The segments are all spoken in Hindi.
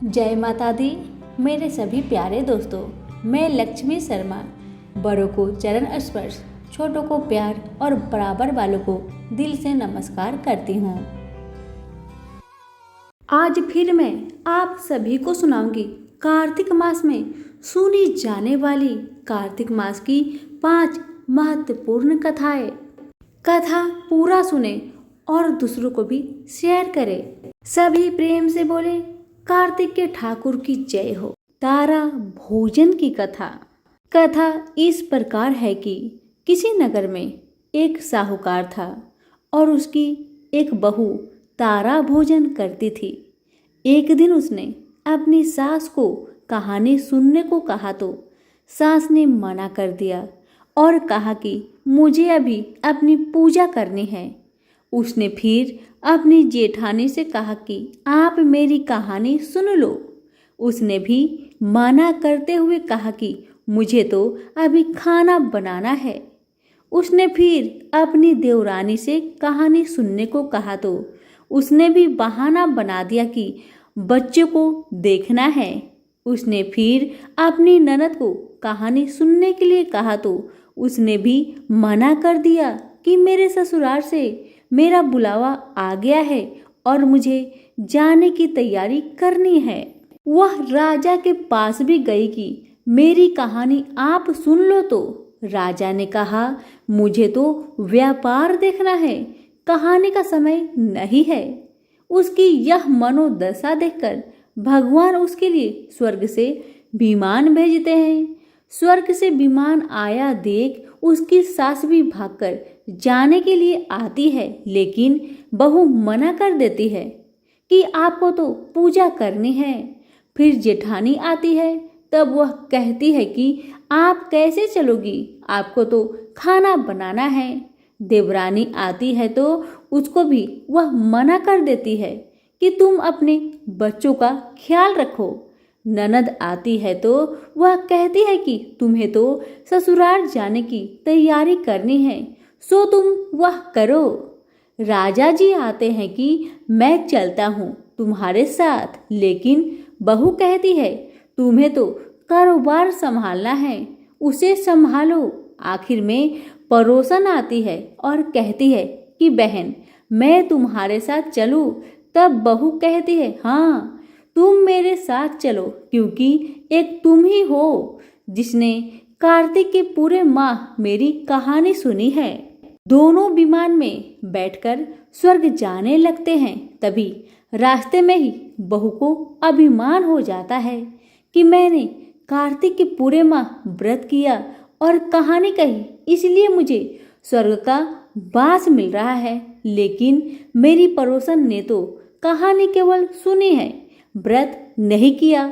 जय माता दी। मेरे सभी प्यारे दोस्तों, मैं लक्ष्मी शर्मा बड़ों को चरण स्पर्श, छोटों को प्यार और बराबर वालों को दिल से नमस्कार करती हूँ। आज फिर मैं आप सभी को सुनाऊंगी कार्तिक मास में सुनी जाने वाली कार्तिक मास की 5 महत्वपूर्ण कथाएं। कथा पूरा सुने और दूसरों को भी शेयर करें। सभी प्रेम से बोले कार्तिक के ठाकुर की जय हो। तारा भोजन की कथा इस प्रकार है कि किसी नगर में एक साहूकार था और उसकी एक बहू तारा भोजन करती थी। एक दिन उसने अपनी सास को कहानी सुनने को कहा तो सास ने मना कर दिया और कहा कि मुझे अभी अपनी पूजा करनी है। उसने फिर अपनी जेठानी से कहा कि आप मेरी कहानी सुन लो। उसने भी मना करते हुए कहा कि मुझे तो अभी खाना बनाना है। उसने फिर अपनी देवरानी से कहानी सुनने को कहा तो उसने भी बहाना बना दिया कि बच्चों को देखना है। उसने फिर अपनी ननद को कहानी सुनने के लिए कहा तो उसने भी मना कर दिया कि मेरे ससुराल से मेरा बुलावा आ गया है और मुझे जाने की तैयारी करनी है। वह राजा के पास भी गई कि मेरी कहानी आप सुन लो तो राजा ने कहा मुझे तो व्यापार देखना है, कहानी का समय नहीं है। उसकी यह मनोदशा देखकर भगवान उसके लिए स्वर्ग से विमान भेजते हैं। स्वर्ग से विमान आया देख उसकी सास भी भागकर जाने के लिए आती है, लेकिन बहू मना कर देती है कि आपको तो पूजा करनी है। फिर जेठानी आती है, तब वह कहती है कि आप कैसे चलोगी, आपको तो खाना बनाना है। देवरानी आती है तो उसको भी वह मना कर देती है कि तुम अपने बच्चों का ख्याल रखो। ननद आती है तो वह कहती है कि तुम्हें तो ससुराल जाने की तैयारी करनी है, सो तुम वह करो। राजा जी आते हैं कि मैं चलता हूँ तुम्हारे साथ, लेकिन बहू कहती है तुम्हें तो कारोबार संभालना है, उसे संभालो। आखिर में पड़ोसन आती है और कहती है कि बहन मैं तुम्हारे साथ चलूं। तब बहू कहती है हाँ तुम मेरे साथ चलो, क्योंकि एक तुम ही हो जिसने कार्तिक के पूरे माह मेरी कहानी सुनी है। दोनों विमान में बैठकर स्वर्ग जाने लगते हैं। तभी रास्ते में ही बहू को अभिमान हो जाता है कि मैंने कार्तिक के पूरे माह व्रत किया और कहानी कही, इसलिए मुझे स्वर्ग का वास मिल रहा है। लेकिन मेरी पड़ोसन ने तो कहानी केवल सुनी है, व्रत नहीं किया,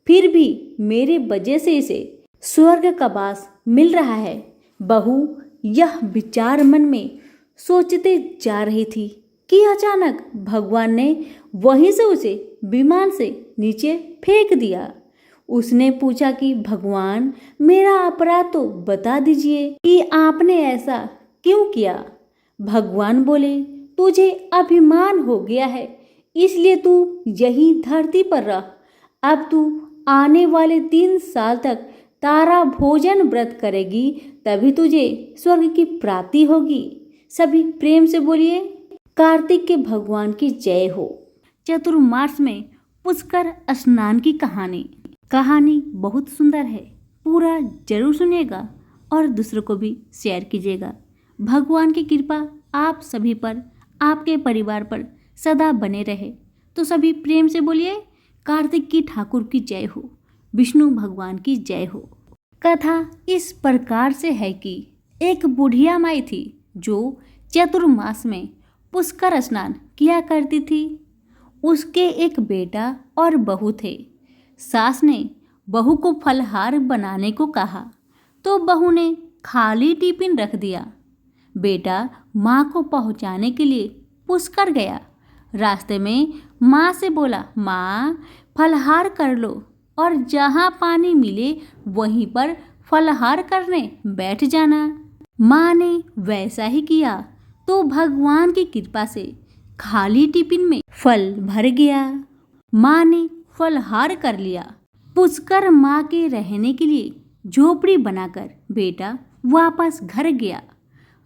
फिर भी मेरे वजह से इसे स्वर्ग का वास मिल रहा है। बहू यह विचार मन में सोचते जा रही थी कि अचानक भगवान ने वहीं से उसे विमान से नीचे फेंक दिया। उसने पूछा कि भगवान मेरा अपराध तो बता दीजिए कि आपने ऐसा क्यों किया। भगवान बोले तुझे अभिमान हो गया है, इसलिए तू यही धरती पर रह। अब तू आने वाले 3 साल तक तारा भोजन व्रत करेगी, तभी तुझे स्वर्ग की प्राप्ति होगी। सभी प्रेम से बोलिए कार्तिक के भगवान की जय हो। चतुर्मास में पुष्कर स्नान की कहानी बहुत सुंदर है, पूरा जरूर सुनिएगा और दूसरों को भी शेयर कीजिएगा। भगवान की कृपा आप सभी पर, आपके परिवार पर सदा बने रहे। तो सभी प्रेम से बोलिए कार्तिक की ठाकुर की जय हो, विष्णु भगवान की जय हो। कथा इस प्रकार से है कि एक बुढ़िया माई थी जो चतुर्मास में पुष्कर स्नान किया करती थी। उसके एक बेटा और बहू थे। सास ने बहू को फलहार बनाने को कहा तो बहू ने खाली टिफिन रख दिया। बेटा माँ को पहुँचाने के लिए पुष्कर गया। रास्ते में माँ से बोला माँ फलहार कर लो और जहाँ पानी मिले वहीं पर फलहार करने बैठ जाना। माँ ने वैसा ही किया तो भगवान की कृपा से खाली टिफिन में फल भर गया। माँ ने फलहार कर लिया। पुष्कर माँ के रहने के लिए झोपड़ी बनाकर बेटा वापस घर गया।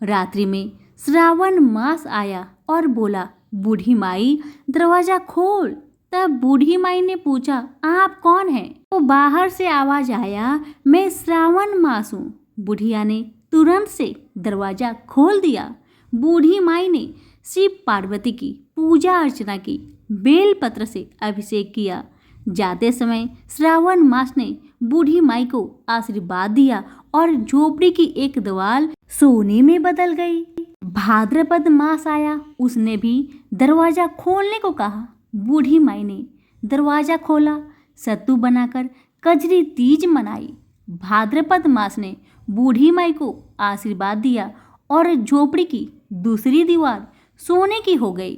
रात्रि में श्रावण मास आया और बोला, बूढ़ी माई दरवाजा खोल। तब बूढ़ी माई ने पूछा, आप कौन हैं? तो बाहर से आवाज आया, मैं श्रावण मास हूँ। बुढ़िया ने तुरंत से दरवाजा खोल दिया। बूढ़ी माई ने शिव पार्वती की पूजा अर्चना की, बेलपत्र से अभिषेक किया। जाते समय श्रावण मास ने बूढ़ी माई को आशीर्वाद दिया और झोपड़ी की एक दीवार सोने में बदल गई। भाद्रपद मास आया, उसने भी दरवाजा खोलने को कहा। बूढ़ी माई ने दरवाजा खोला, सत्तू बनाकर कजरी तीज मनाई। भाद्रपद मास ने बूढ़ी माई को आशीर्वाद दिया और झोपड़ी की दूसरी दीवार सोने की हो गई।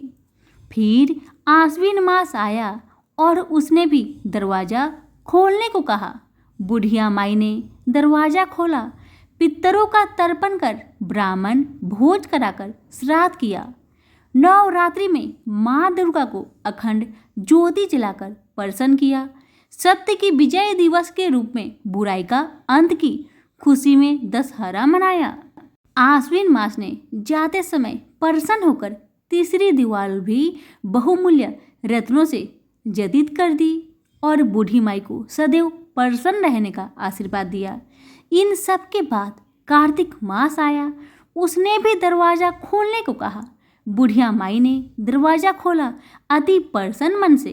फिर आश्विन मास आया और उसने भी दरवाजा खोलने को कहा। बुढ़िया माई ने दरवाजा खोला, पितरों का तर्पण कर ब्राह्मण भोज कराकर श्राद्ध किया। नवरात्रि में माँ दुर्गा को अखंड ज्योति जलाकर प्रसन्न किया। सत्य की विजय दिवस के रूप में बुराई का अंत की खुशी में दशहरा मनाया। आश्विन मास ने जाते समय प्रसन्न होकर तीसरी दीवार भी बहुमूल्य रत्नों से जदित कर दी और बूढ़ी माई को सदैव प्रसन्न रहने का आशीर्वाद दिया। इन सब के बाद कार्तिक मास आया, उसने भी दरवाजा खोलने को कहा। बुढ़िया माई ने दरवाजा खोला, अति प्रसन्न मन से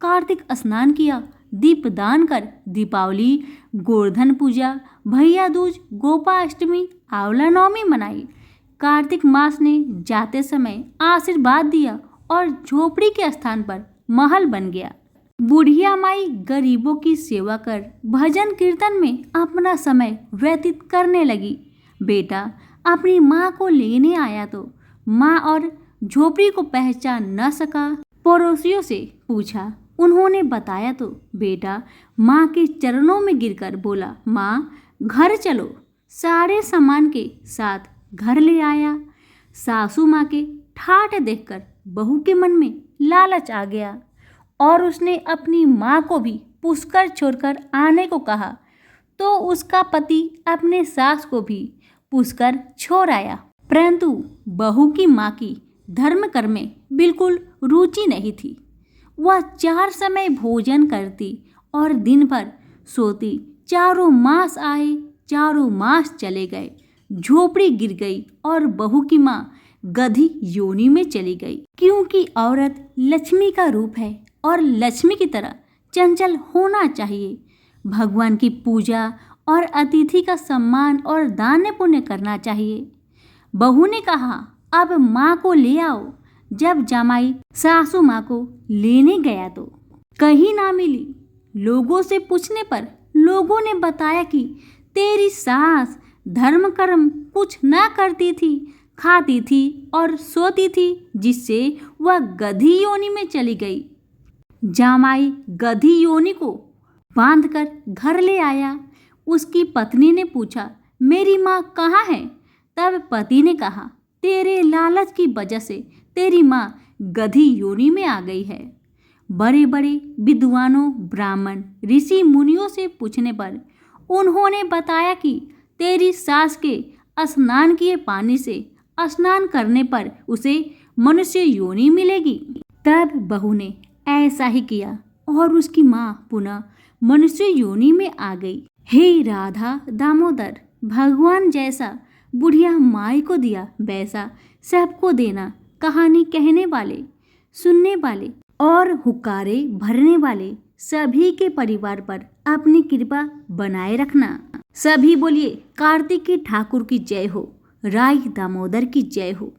कार्तिक स्नान किया, दीपदान कर दीपावली, गोवर्धन पूजा, भैया दूज, गोपाष्टमी, आंवला नवमी मनाई। कार्तिक मास ने जाते समय आशीर्वाद दिया और झोपड़ी के स्थान पर महल बन गया। बुढ़िया माई गरीबों की सेवा कर भजन कीर्तन में अपना समय व्यतीत करने लगी। बेटा अपनी माँ को लेने आया तो माँ और झोपड़ी को पहचान न सका। पड़ोसियों से पूछा, उन्होंने बताया तो बेटा माँ के चरणों में गिरकर बोला, माँ घर चलो। सारे सामान के साथ घर ले आया। सासू माँ के ठाठ देखकर बहू के मन में लालच आ गया और उसने अपनी माँ को भी पुष्कर छोड़कर आने को कहा, तो उसका पति अपने सास को भी पुष्कर छोड़ आया। परंतु बहू की माँ की धर्म कर्म में बिल्कुल रुचि नहीं थी। वह 4 समय भोजन करती और दिन भर सोती। 4 मास आए, 4 मास चले गए। झोपड़ी गिर गई और बहू की माँ गधी योनि में चली गई। क्योंकि औरत लक्ष्मी का रूप है और लक्ष्मी की तरह चंचल होना चाहिए। भगवान की पूजा और अतिथि का सम्मान और दान पुण्य करना चाहिए। बहू ने कहा, अब माँ को ले आओ। जब जमाई सासू माँ को लेने गया तो कहीं ना मिली। लोगों से पूछने पर लोगों ने बताया कि तेरी सास धर्म कर्म कुछ ना करती थी, खाती थी और सोती थी, जिससे वह गधी योनि में चली गई। जामाई गधी योनि को बांधकर घर ले आया। उसकी पत्नी ने पूछा, मेरी माँ कहाँ है? तब पति ने कहा, तेरे लालच की वजह से तेरी माँ गधी योनि में आ गई है। बड़े बड़े विद्वानों, ब्राह्मण, ऋषि मुनियों से पूछने पर उन्होंने बताया कि तेरी सास के स्नान किए पानी से स्नान करने पर उसे मनुष्य योनि मिलेगी। तब बहू ने ऐसा ही किया और उसकी माँ पुनः मनुष्य योनि में आ गई। हे राधा दामोदर, भगवान जैसा बुढ़िया माई को दिया वैसा सबको देना। कहानी कहने वाले, सुनने वाले और हुक्कारे भरने वाले सभी के परिवार पर अपनी कृपा बनाए रखना। सभी बोलिए कार्तिक के ठाकुर की जय हो, राय दामोदर की जय हो।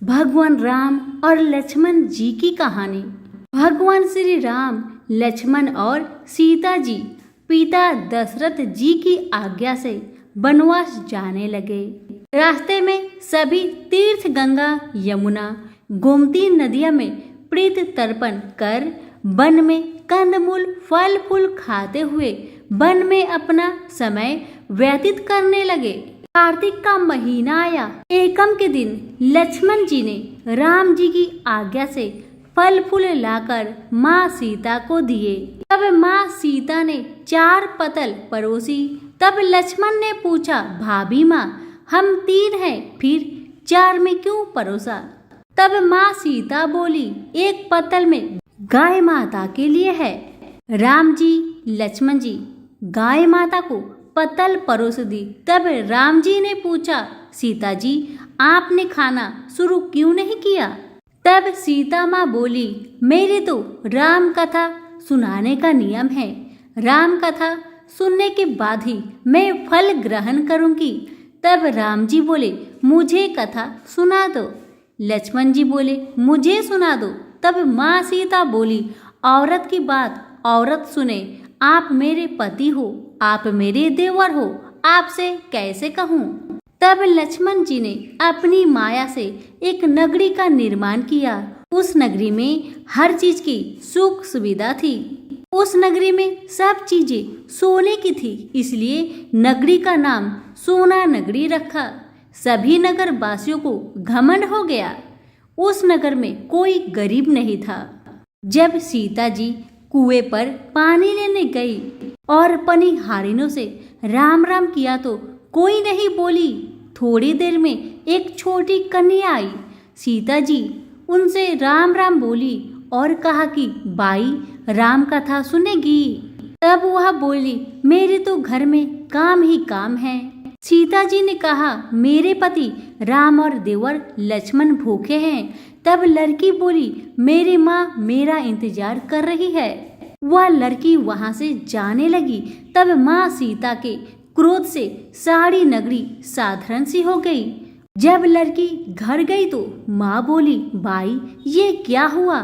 भगवान राम और लक्ष्मण जी की कहानी। भगवान श्री राम, लक्ष्मण और सीता जी पिता दशरथ जी की आज्ञा से वनवास जाने लगे। रास्ते में सभी तीर्थ गंगा, यमुना, गोमती नदियां में प्रीत तर्पण कर वन में कंदमूल फल फूल खाते हुए वन में अपना समय व्यतीत करने लगे। कार्तिक का महीना आया। एकम के दिन लक्ष्मण जी ने राम जी की आज्ञा से फल फूल लाकर माँ सीता को दिए। तब तब माँ सीता ने 4 पतल परोसी। तब लक्ष्मण ने पूछा, भाभी माँ, हम 3 हैं, फिर 4 में क्यों परोसा? तब माँ सीता बोली, एक पतल में गाय माता के लिए है। राम जी, लक्ष्मण जी गाय माता को पतल परोस दी। तब राम जी ने पूछा, सीता जी, आपने खाना शुरू क्यों नहीं किया? तब सीता माँ बोली, मेरी तो राम कथा सुनाने का नियम है। राम कथा सुनने के बाद ही मैं फल ग्रहण करूंगी। तब राम जी बोले, मुझे कथा सुना दो। लक्ष्मण जी बोले, मुझे सुना दो। तब माँ सीता बोली, औरत की बात औरत सुने। आप मेरे पति हो, आप मेरे देवर हो, आपसे कैसे कहूँ? तब लक्ष्मण जी ने अपनी माया से एक नगरी का निर्माण किया। उस नगरी में हर चीज की सुख सुविधा थी। उस नगरी में सब चीजें सोने की थी, इसलिए नगरी का नाम सोना नगरी रखा। सभी नगर वासियों को घमंड हो गया। उस नगर में कोई गरीब नहीं था। जब सीता जी कुएं पर पानी लेने गई और पनिहारिनों से राम राम किया तो कोई नहीं बोली। थोड़ी देर में एक छोटी कन्या आई। सीता जी उनसे राम राम बोली और कहा कि बाई, राम कथा सुनेगी? तब वह बोली, मेरे तो घर में काम ही काम है। सीता जी ने कहा, मेरे पति राम और देवर लक्ष्मण भूखे हैं। तब लड़की बोली, मेरी माँ मेरा इंतजार कर रही है। वह लड़की वहां से जाने लगी। तब माँ सीता के क्रोध से सारी नगरी साधारण सी हो गई। जब लड़की घर गई तो माँ बोली, बाई, ये क्या हुआ?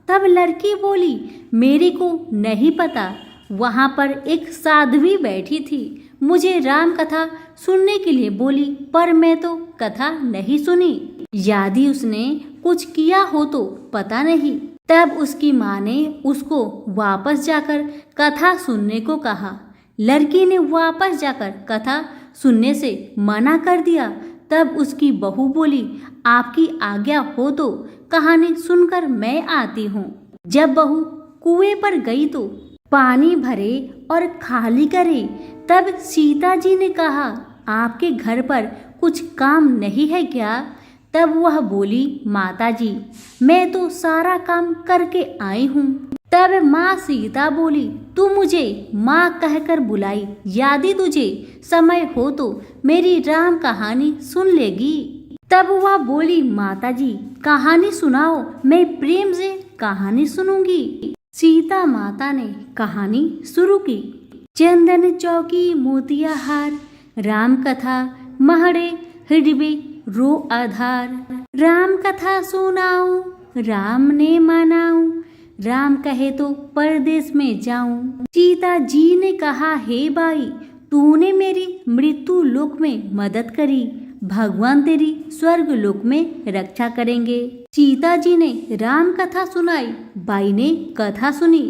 तब लड़की बोली, मेरे को नहीं पता। वहां पर एक साध्वी बैठी थी, मुझे राम कथा सुनने के लिए बोली, पर मैं तो कथा नहीं सुनी। यदि उसने कुछ किया हो तो पता नहीं। तब उसकी माँ ने उसको वापस जाकर कथा सुनने को कहा। लड़की ने वापस जाकर कथा सुनने से मना कर दिया। तब उसकी बहू बोली, आपकी आज्ञा हो तो कहानी सुनकर मैं आती हूँ। जब बहू कुएं पर गई तो पानी भरे और खाली करे। तब सीता जी ने कहा, आपके घर पर कुछ काम नहीं है क्या? तब वह बोली, माता जी, मैं तो सारा काम करके आई हूँ। तब माँ सीता बोली, तू मुझे माँ कहकर बुलाई, यदि तुझे समय हो तो मेरी राम कहानी सुन लेगी। तब वह बोली, माता जी, कहानी सुनाओ, मैं प्रेम से कहानी सुनूंगी। सीता माता ने कहानी शुरू की। चंदन चौकी मोतिया हार, राम कथा महड़े हृदय रो आधार। राम कथा सुनाऊं, राम ने मनाऊं, राम कहे तो परदेश में जाऊं। सीता जी ने कहा, हे बाई, तूने मेरी मृत्यु लोक में मदद करी, भगवान तेरी स्वर्ग लोक में रक्षा करेंगे। सीता जी ने राम कथा सुनाई। बाई ने कथा सुनी।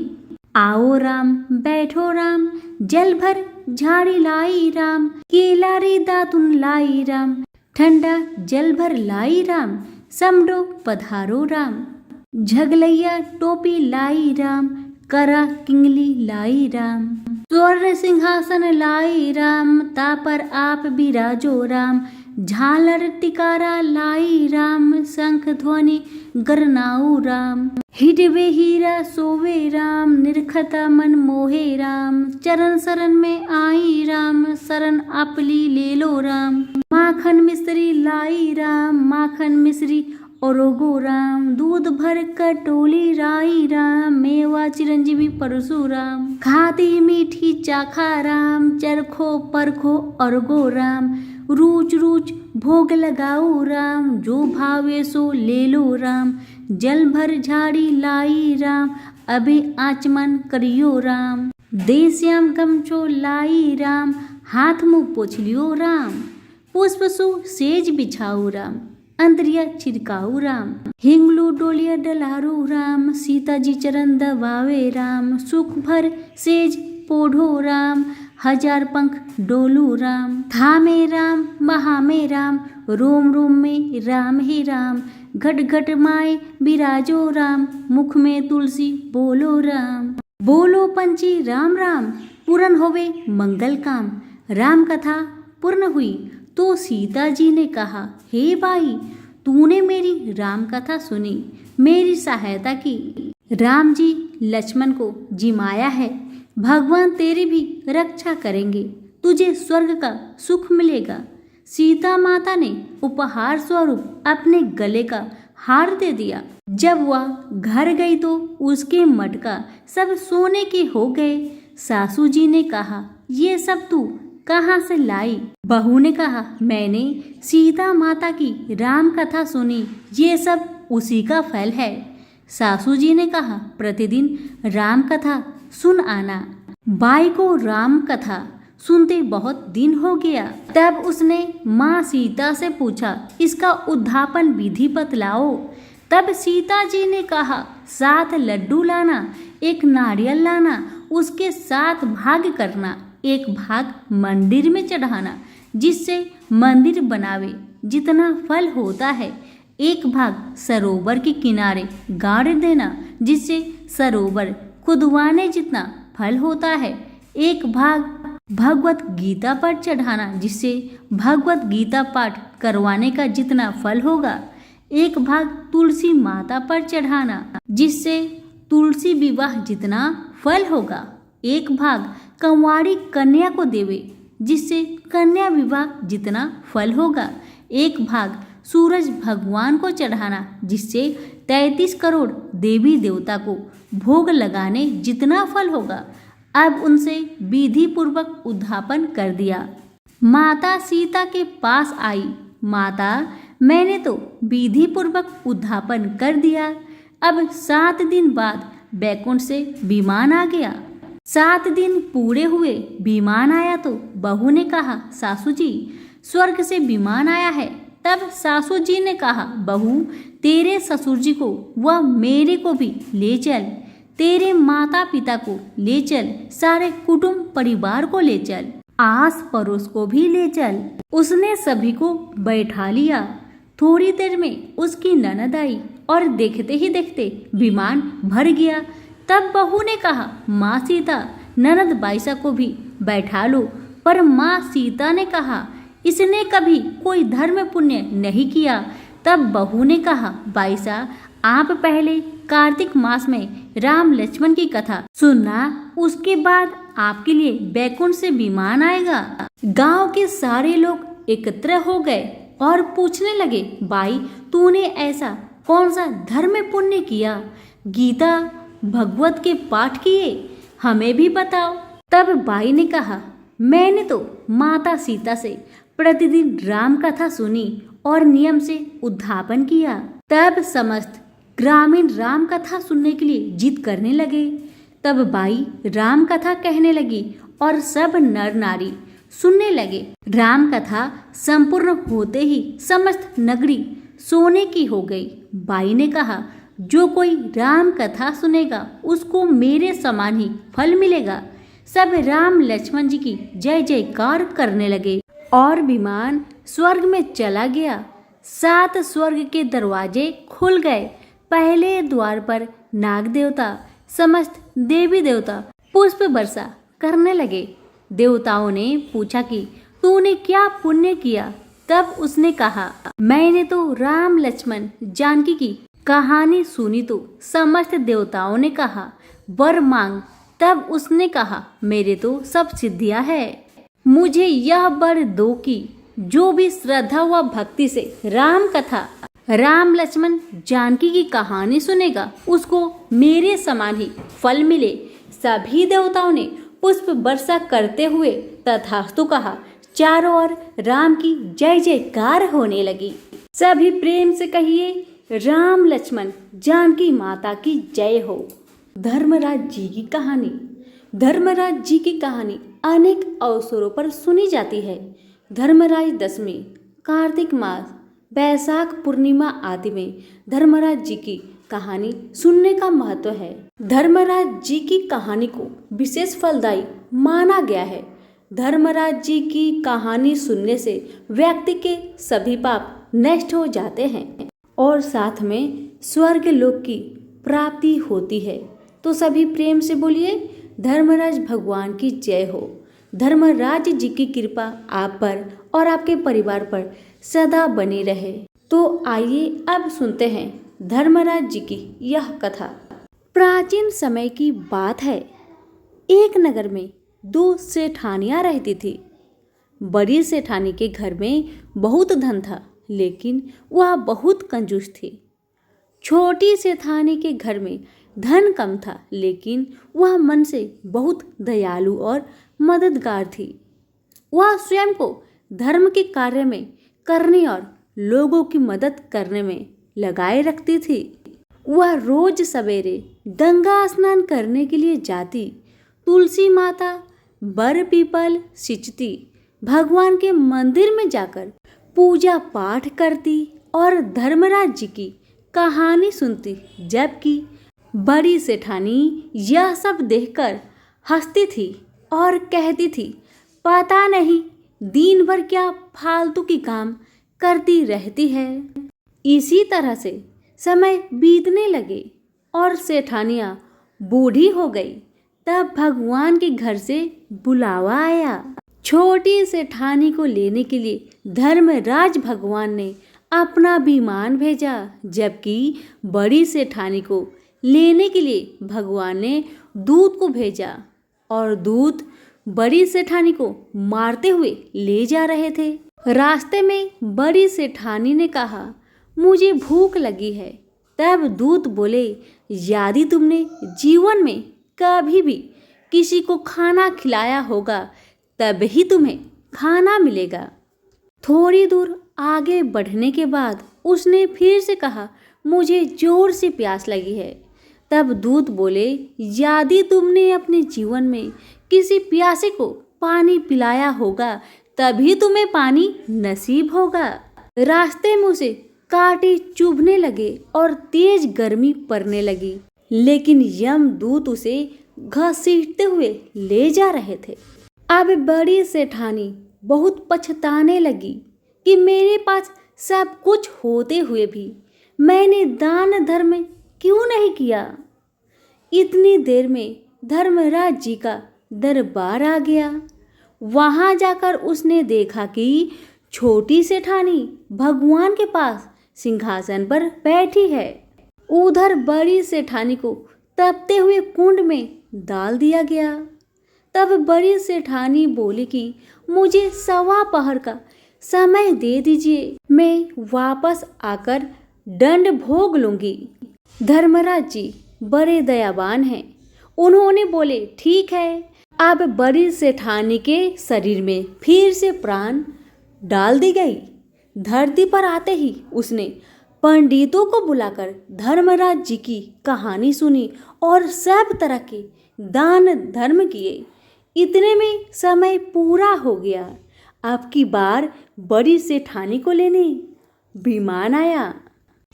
आओ राम, बैठो राम, जल भर झाड़ी लाई राम, केला रे दातुन लाई राम, ठंडा जल भर लाई राम, समडो पधारो राम। झगलैया टोपी लाई राम, करा किंगली लाई राम, स्वर्ण सिंहासन लाई राम, तापर आप बिराजो राम, झालर टिकारा लाई राम, शंख ध्वनि गरनाऊ राम, हिडवे हीरा सोवे राम, निरखता मन मोहे राम, चरण शरण में आई राम, शरण आपली ले लो राम। माखन मिश्री लाई राम, माखन मिश्री औरोगो राम, दूध भर कटोली लाई राम, मेवा चिरंजीवी परशुराम, खाती मीठी चाखा राम, चरखो परखो औरगो राम, रूच रूच भोग लगाओ राम, जो भावे सो ले लो राम, जल भर झाड़ी लाई राम, अभी आचमन करियो राम, देश्याम गमछो लाई राम, हाथ मुँह पोछ लियो राम, पुष्प सु सेज बिछाओ राम, अंतरिया छिड़काऊ राम, हिंगलू डोलिया डलारू राम, सीता जी चरण दबावे राम, सुख भर सेज पोढ़ो राम, हजार पंख डोलू राम, थामे राम महामे राम, रोम रोम में राम ही राम, घट घट माए बिराजो राम, मुख में तुलसी बोलो राम, बोलो पंछी राम राम, पूर्ण होवे मंगल काम। राम कथा पूर्ण हुई तो सीता जी ने कहा, हे भाई, तूने मेरी राम कथा सुनी, मेरी सहायता की। राम जी लक्ष्मण को जिमाया है, भगवान तेरी भी रक्षा करेंगे, तुझे स्वर्ग का सुख मिलेगा। सीता माता ने उपहार स्वरूप अपने गले का हार दे दिया। जब वह घर गई तो उसके मटका सब सोने के हो गए। सासू जी ने कहा, ये सब तू कहाँ से लाई? बहू ने कहा, मैंने सीता माता की राम कथा सुनी, ये सब उसी का फल है। सासू जी ने कहा, प्रतिदिन राम कथा सुन आना। बाई को राम कथा सुनते बहुत दिन हो गया। तब उसने माँ सीता से पूछा, इसका उद्धापन विधि बतलाओ। तब सीता जी ने कहा, 7 लड्डू लाना, 1 नारियल लाना, उसके 7 भाग करना, 1 भाग मंदिर में चढ़ाना, जिससे मंदिर बनावे जितना फल होता है, 1 भाग सरोवर के किनारे गाड़ देना, जिससे सरोवर खुदवाने जितना फल होता है, 1 भाग भगवत गीता पर चढ़ाना, जिससे भगवत गीता पाठ करवाने का जितना फल होगा, 1 भाग तुलसी माता पर चढ़ाना, जिससे तुलसी विवाह जितना फल होगा, 1 भाग कंवारी कन्या को देवे, जिससे कन्या विवाह जितना फल होगा, 1 भाग सूरज भगवान को चढ़ाना, जिससे 33 करोड़ देवी देवता को भोग लगाने जितना फल होगा। अब उनसे विधि पूर्वक उद्धापन कर दिया। माता सीता के पास आई, माता, मैंने तो विधि पूर्वक उद्धापन कर दिया। अब 7 दिन बाद बैकुंठ से विमान आ गया। 7 दिन पूरे हुए, विमान आया तो बहू ने कहा, सासू जी, स्वर्ग से विमान आया है। तब सासू जी ने कहा, बहू, तेरे ससुर जी को व मेरे को भी ले चल, तेरे माता पिता को ले चल, सारे कुटुंब परिवार को ले चल, आस पड़ोस को भी ले चल। उसने सभी को बैठा लिया। थोड़ी देर में उसकी ननद आई और देखते ही देखते विमान भर गया। तब बहू ने कहा, माँ सीता, ननद बाईसा को भी बैठा लो। पर माँ सीता ने कहा, इसने कभी कोई धर्म पुण्य नहीं किया। तब बहू ने कहा, बाईसा, आप पहले कार्तिक मास में राम लक्ष्मण की कथा सुनना, उसके बाद आपके लिए बैकुंठ से विमान आएगा। गांव के सारे लोग एकत्र हो गए और पूछने लगे, बाई, तूने ऐसा कौन सा धर्म पुण्य किया? गीता भगवत के पाठ किए, हमें भी बताओ। तब बाई ने कहा, मैंने तो माता सीता से प्रतिदिन राम कथा सुनी और नियम से उद्धापन किया। तब समस्त ग्रामीण राम कथा सुनने के लिए जिद करने लगे। तब बाई राम कथा कहने लगी और सब नर नारी सुनने लगे। राम कथा संपूर्ण होते ही समस्त नगरी सोने की हो गई। बाई ने कहा, जो कोई राम कथा सुनेगा उसको मेरे समान ही फल मिलेगा। सब राम लक्ष्मण जी की जय जयकार करने लगे और विमान स्वर्ग में चला गया। 7 स्वर्ग के दरवाजे खुल गए। पहले द्वार पर नाग देवता, समस्त देवी देवता पुष्प वर्षा करने लगे। देवताओं ने पूछा कि तूने क्या पुण्य किया? तब उसने कहा, मैंने तो राम लक्ष्मण जानकी की कहानी सुनी। तो समस्त देवताओं ने कहा, वर मांग। तब उसने कहा, मेरे तो सब सिद्धियां है, मुझे यह वर दो कि जो भी श्रद्धा व भक्ति से राम कथा, राम लक्ष्मण जानकी की कहानी सुनेगा उसको मेरे समान ही फल मिले। सभी देवताओं ने पुष्प वर्षा करते हुए तथास्तु कहा। चारों ओर राम की जय जयकार होने लगी। सभी प्रेम से कहिए, राम लक्ष्मण जानकी माता की जय हो। धर्मराज जी की कहानी। धर्मराज जी की कहानी अनेक अवसरों पर सुनी जाती है। धर्मराज दशमी, कार्तिक मास, बैसाख पूर्णिमा आदि में धर्मराज जी की कहानी सुनने का महत्व है। धर्मराज जी की कहानी को विशेष फलदायी माना गया है। धर्मराज जी की कहानी सुनने से व्यक्ति के सभी पाप नष्ट हो जाते हैं और साथ में स्वर्ग लोक की प्राप्ति होती है। तो सभी प्रेम से बोलिए, धर्मराज भगवान की जय हो। धर्मराज जी की कृपा आप पर और आपके परिवार पर सदा बनी रहे। तो आइए अब सुनते हैं धर्मराज जी की यह कथा। प्राचीन समय की बात है। एक नगर में दो सेठानियां रहती थी। बड़ी सेठानी के घर में बहुत धन था, लेकिन वह बहुत कंजूस थी। छोटी सेठानी के घर में धन कम था, लेकिन वह मन से बहुत दयालु और मददगार थी। वह स्वयं को धर्म के कार्य में करने और लोगों की मदद करने में लगाए रखती थी। वह रोज सवेरे गंगा स्नान करने के लिए जाती, तुलसी माता, बर पीपल सिंचती, भगवान के मंदिर में जाकर पूजा पाठ करती और धर्मराज जी की कहानी सुनती। जबकि बड़ी सेठानी यह सब देखकर हंसती थी और कहती थी, पता नहीं दिन भर क्या फालतू की काम करती रहती है। इसी तरह से समय बीतने लगे और सेठानियां बूढ़ी हो गई। तब भगवान के घर से बुलावा आया। छोटी सेठानी को लेने के लिए धर्मराज भगवान ने अपना विमान भेजा, जबकि बड़ी सेठानी को लेने के लिए भगवान ने दूत को भेजा और दूत बड़ी सेठानी को मारते हुए ले जा रहे थे। रास्ते में बड़ी सेठानी ने कहा, मुझे भूख लगी है। तब दूत बोले, यदि तुमने जीवन में कभी भी किसी को खाना खिलाया होगा तब ही तुम्हें खाना मिलेगा। थोड़ी दूर आगे बढ़ने के बाद उसने फिर से कहा, मुझे जोर से प्यास लगी है। तब दूत बोले, यदि तुमने अपने जीवन में किसी प्यासे को पानी पिलाया होगा तभी तुम्हें पानी नसीब होगा। रास्ते में उसे कांटे चुभने लगे और तेज गर्मी पड़ने लगी, लेकिन यमदूत उसे घसीटते हुए ले जा रहे थे। अब बड़ी सेठानी बहुत पछताने लगी कि मेरे पास सब कुछ होते हुए भी मैंने दान धर्म क्यों नहीं किया। इतनी देर में धर्मराज जी का दरबार आ गया। वहां जाकर उसने देखा कि छोटी सेठानी भगवान के पास सिंहासन पर बैठी है। उधर बड़ी सेठानी को तपते हुए कुंड में डाल दिया गया। तब बड़ी सेठानी बोली कि मुझे 1.25 पहर का समय दे दीजिए, मैं वापस आकर दंड भोग लूंगी। धर्मराज जी बड़े दयावान हैं। उन्होंने बोले, ठीक है। अब बड़ी सेठानी के शरीर में फिर से प्राण डाल दी गई। धरती पर आते ही उसने पंडितों को बुलाकर धर्मराज जी की कहानी सुनी और सब तरह के दान धर्म किए। इतने में समय पूरा हो गया। अब की बार बड़ी सेठानी को लेने विमान आया।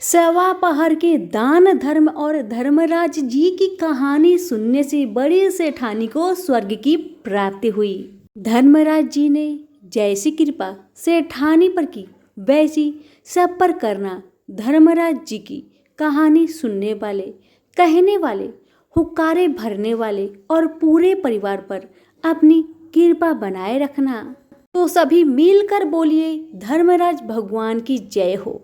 1.25 पहर के दान धर्म और धर्मराज जी की कहानी सुनने से बड़ी सेठानी को स्वर्ग की प्राप्ति हुई। धर्मराज जी ने जैसी कृपा सेठानी पर की, वैसी सब पर करना धर्मराज जी की कहानी सुनने वाले, कहने वाले, हुक्कारे भरने वाले और पूरे परिवार पर अपनी कृपा बनाए रखना। तो सभी मिलकर बोलिए, धर्मराज भगवान की जय हो।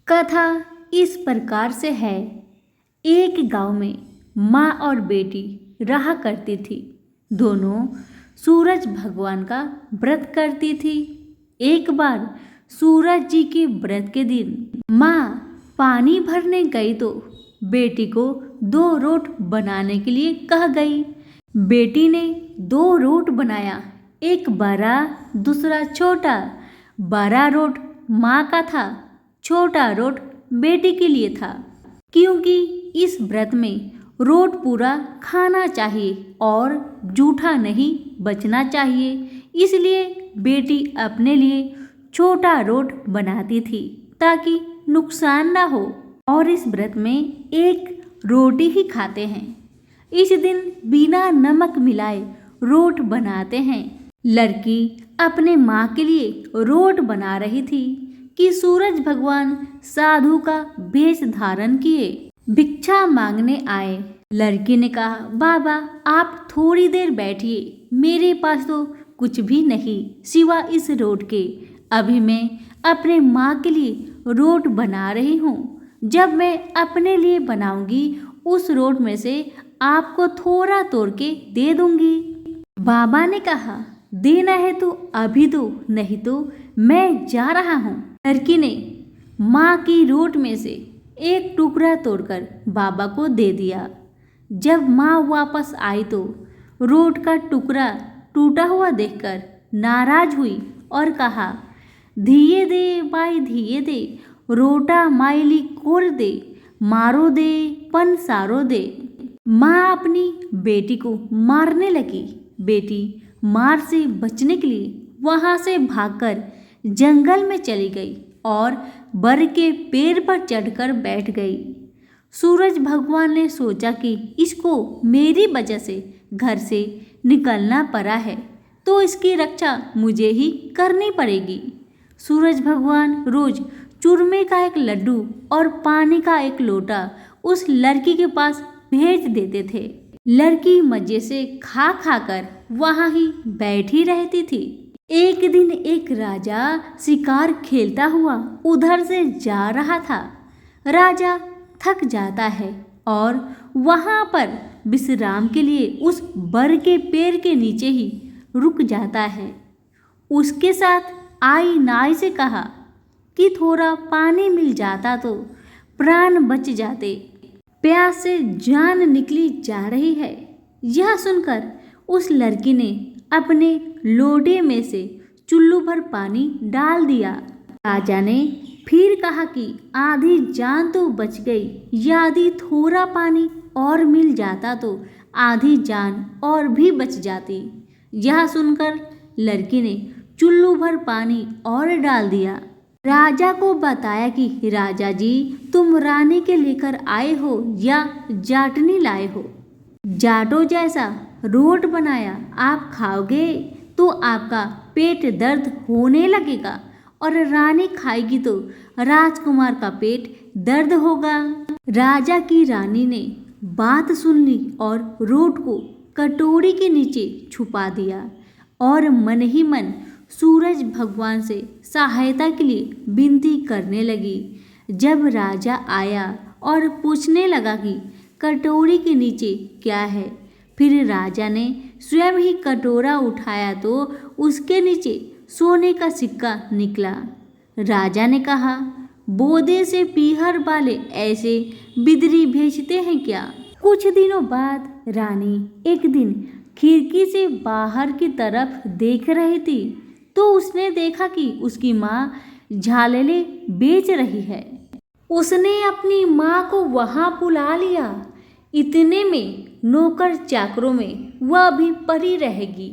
कथा इस प्रकार से है। एक गांव में माँ और बेटी रहा करती थी। दोनों सूरज भगवान का व्रत करती थी। एक बार सूरज जी के व्रत के दिन माँ पानी भरने गई तो बेटी को 2 रोट बनाने के लिए कह गई। बेटी ने 2 रोट बनाया, एक बड़ा दूसरा छोटा। बड़ा रोट माँ का था, छोटा रोट बेटी के लिए था। क्योंकि इस व्रत में रोट पूरा खाना चाहिए और जूठा नहीं बचना चाहिए, इसलिए बेटी अपने लिए छोटा रोट बनाती थी ताकि नुकसान ना हो। और इस व्रत में एक रोटी ही खाते हैं। इस दिन बिना नमक मिलाए रोट बनाते हैं। लड़की अपने माँ के लिए रोट बना रही थी कि सूरज भगवान साधु का वेश धारण किए भिक्षा मांगने आए। लड़की ने कहा, बाबा आप थोड़ी देर बैठिए, मेरे पास तो कुछ भी नहीं सिवा इस रोट के। अभी मैं अपने माँ के लिए रोट बना रही हूँ। जब मैं अपने लिए बनाऊंगी उस रोट में से आपको थोड़ा तोड़ के दे दूंगी। बाबा ने कहा, देना है तो अभी दो, नहीं तो मैं जा रहा हूँ। लड़की ने माँ की रोट में से एक टुकड़ा तोड़कर बाबा को दे दिया। जब माँ वापस आई तो रोट का टुकड़ा टूटा हुआ देखकर नाराज हुई और कहा, धिये दे माई धिये दे, रोटा माइली कोर दे, मारो दे पन सारो दे। माँ अपनी बेटी को मारने लगी। बेटी मार से बचने के लिए वहां से भागकर जंगल में चली गई और बर के पेड़ पर चढ़कर बैठ गई। सूरज भगवान ने सोचा कि इसको मेरी वजह से घर से निकलना पड़ा है तो इसकी रक्षा मुझे ही करनी पड़ेगी। सूरज भगवान रोज चूरमे का एक लड्डू और पानी का एक लोटा उस लड़की के पास भेज देते थे। लड़की मजे से खा खाकर वहां ही बैठी रहती थी। एक दिन एक राजा शिकार खेलता हुआ उधर से जा रहा था। राजा थक जाता है और वहां पर विश्राम के लिए उस बर के पेड़ के नीचे ही रुक जाता है। उसके साथ आई नाई से कहा कि थोड़ा पानी मिल जाता तो प्राण बच जाते, प्यास से जान निकली जा रही है। यह सुनकर उस लड़की ने अपने लोटे में से चुल्लू भर पानी डाल दिया। राजा ने फिर कहा कि आधी जान तो बच गई, यदि थोड़ा पानी और मिल जाता तो आधी जान और भी बच जाती। यह सुनकर लड़की ने चुल्लू भर पानी और डाल दिया। राजा को बताया कि राजा जी, तुम रानी के लेकर आए हो या जाटनी लाए हो। जाटो जैसा रोट बनाया आप खाओगे तो आपका पेट दर्द होने लगेगा और रानी खाएगी तो राजकुमार का पेट दर्द होगा। राजा की रानी ने बात सुन ली और रोट को कटोरी के नीचे छुपा दिया और मन ही मन सूरज भगवान से सहायता के लिए विनती करने लगी। जब राजा आया और पूछने लगा कि कटोरी के नीचे क्या है, फिर राजा ने स्वयं ही कटोरा उठाया तो उसके नीचे सोने का सिक्का निकला। राजा ने कहा, बोदे से पीहर वाले ऐसे बिदरी भेजते हैं क्या? कुछ दिनों बाद रानी एक दिन खिड़की से बाहर की तरफ देख रही थी तो उसने देखा कि उसकी माँ झालरे बेच रही है। उसने अपनी माँ को वहां बुला लिया। इतने में नौकर चाकरों में वह भी पड़ी रहेगी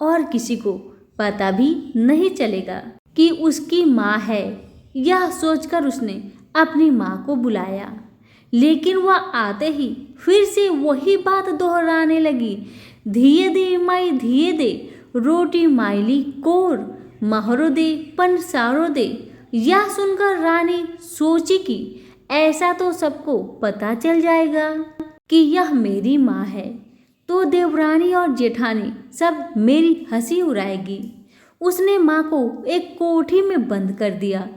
और किसी को पता भी नहीं चलेगा कि उसकी माँ है। यह सोचकर उसने अपनी माँ को बुलाया, लेकिन वह आते ही फिर से वही बात दोहराने लगी, धिये दे माई धिये दे, रोटी माइली कोर, महरो दे पन सारो दे। यह सुनकर रानी सोची कि ऐसा तो सबको पता चल जाएगा कि यह मेरी माँ है तो देवरानी और जेठानी सब मेरी हंसी उड़ाएगी। उसने माँ को एक कोठी में बंद कर दिया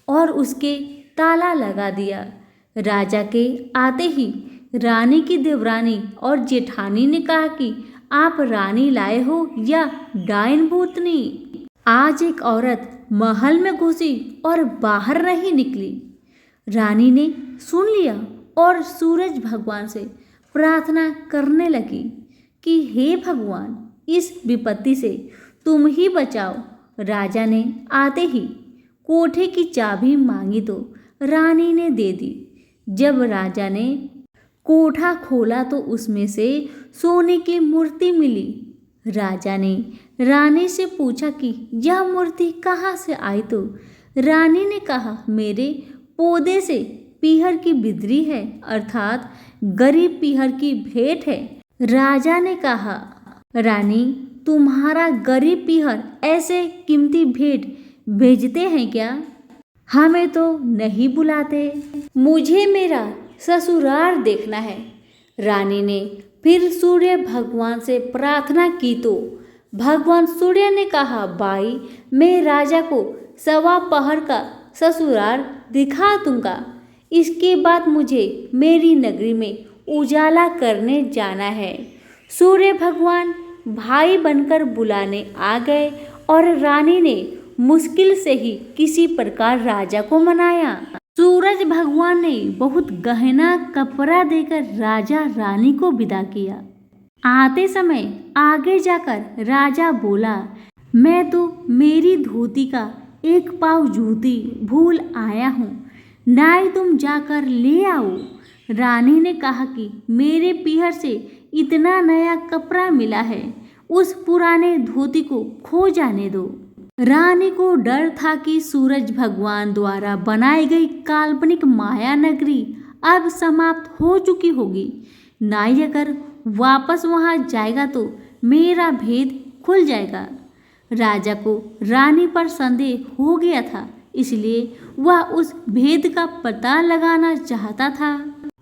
और उसके ताला लगा दिया। राजा के आते ही रानी की देवरानी और जेठानी ने कहा कि आप रानी लाए हो या डायन भूतनी? आज एक औरत महल में घुसी और बाहर नहीं निकली। रानी ने सुन लिया और सूरज भगवान से प्रार्थना करने लगी कि हे भगवान, इस विपत्ति से तुम ही बचाओ। राजा ने आते ही कोठे की चाबी मांगी तो रानी ने दे दी। जब राजा ने कोठा खोला तो उसमें से सोने की मूर्ति मिली। राजा ने रानी से पूछा कि यह मूर्ति कहाँ से आई तो रानी ने कहा, मेरे पौधे से पीहर की बिदरी है, अर्थात गरीब पीहर की भेंट है। राजा ने कहा, रानी, तुम्हारा गरीब पीहर ऐसे कीमती भेंट भेजते हैं क्या? हमें तो नहीं बुलाते। मुझे मेरा ससुराल देखना है। रानी ने फिर सूर्य भगवान से प्रार्थना की तो भगवान सूर्य ने कहा, बाई, मैं राजा को सवा पहर का ससुराल दिखा दूंगा। इसके बाद मुझे मेरी नगरी में उजाला करने जाना है। सूर्य भगवान भाई बनकर बुलाने आ गए और रानी ने मुश्किल से ही किसी प्रकार राजा को मनाया। सूरज भगवान ने बहुत गहना कपड़ा देकर राजा रानी को विदा किया। आते समय आगे जाकर राजा बोला, मैं तो मेरी धोती का एक पाव जूती भूल आया हूँ, नाई तुम जाकर ले आओ। रानी ने कहा कि मेरे पीहर से इतना नया कपड़ा मिला है, उस पुराने धोती को खो जाने दो। रानी को डर था कि सूरज भगवान द्वारा बनाई गई काल्पनिक माया नगरी अब समाप्त हो चुकी होगी। नाई अगर वापस वहां जाएगा तो मेरा भेद खुल जाएगा। राजा को रानी पर संदेह हो गया था, इसलिए वह उस भेद का पता लगाना चाहता था।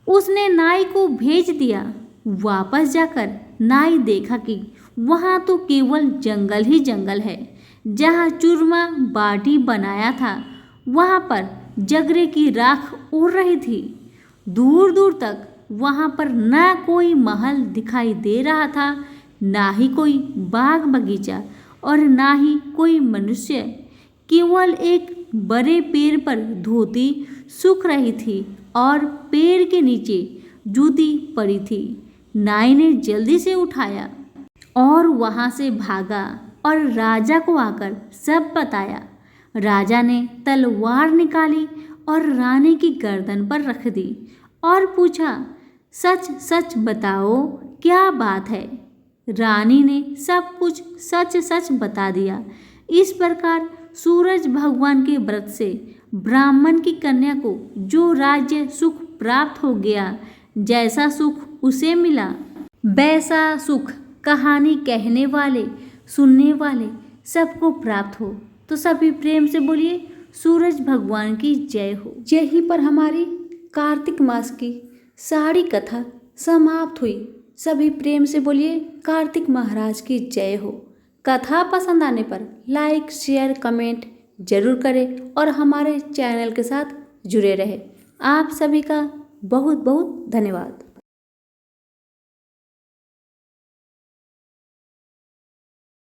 उसने नाई को भेज दिया। वापस जाकर नाई देखा कि वहां तो केवल जंगल ही जंगल है। जहाँ चूरमा बाटी बनाया था वहाँ पर जगरे की राख उड़ रही थी। दूर दूर तक वहाँ पर ना कोई महल दिखाई दे रहा था, ना ही कोई बाग बगीचा और ना ही कोई मनुष्य। केवल एक बड़े पेड़ पर धोती सूख रही थी और पेड़ के नीचे जूती पड़ी थी। नाई ने जल्दी से उठाया और वहाँ से भागा और राजा को आकर सब बताया। राजा ने तलवार निकाली और रानी की गर्दन पर रख दी और पूछा, सच सच बताओ क्या बात है। रानी ने सब कुछ सच सच बता दिया। इस प्रकार सूरज भगवान के व्रत से ब्राह्मण की कन्या को जो राज्य सुख प्राप्त हो गया, जैसा सुख उसे मिला वैसा सुख कहानी कहने वाले सुनने वाले सबको प्राप्त हो। तो सभी प्रेम से बोलिए, सूरज भगवान की जय हो। यहीं पर हमारी कार्तिक मास की सारी कथा समाप्त हुई। सभी प्रेम से बोलिए, कार्तिक महाराज की जय हो। कथा पसंद आने पर लाइक शेयर कमेंट जरूर करें और हमारे चैनल के साथ जुड़े रहे। आप सभी का बहुत बहुत धन्यवाद।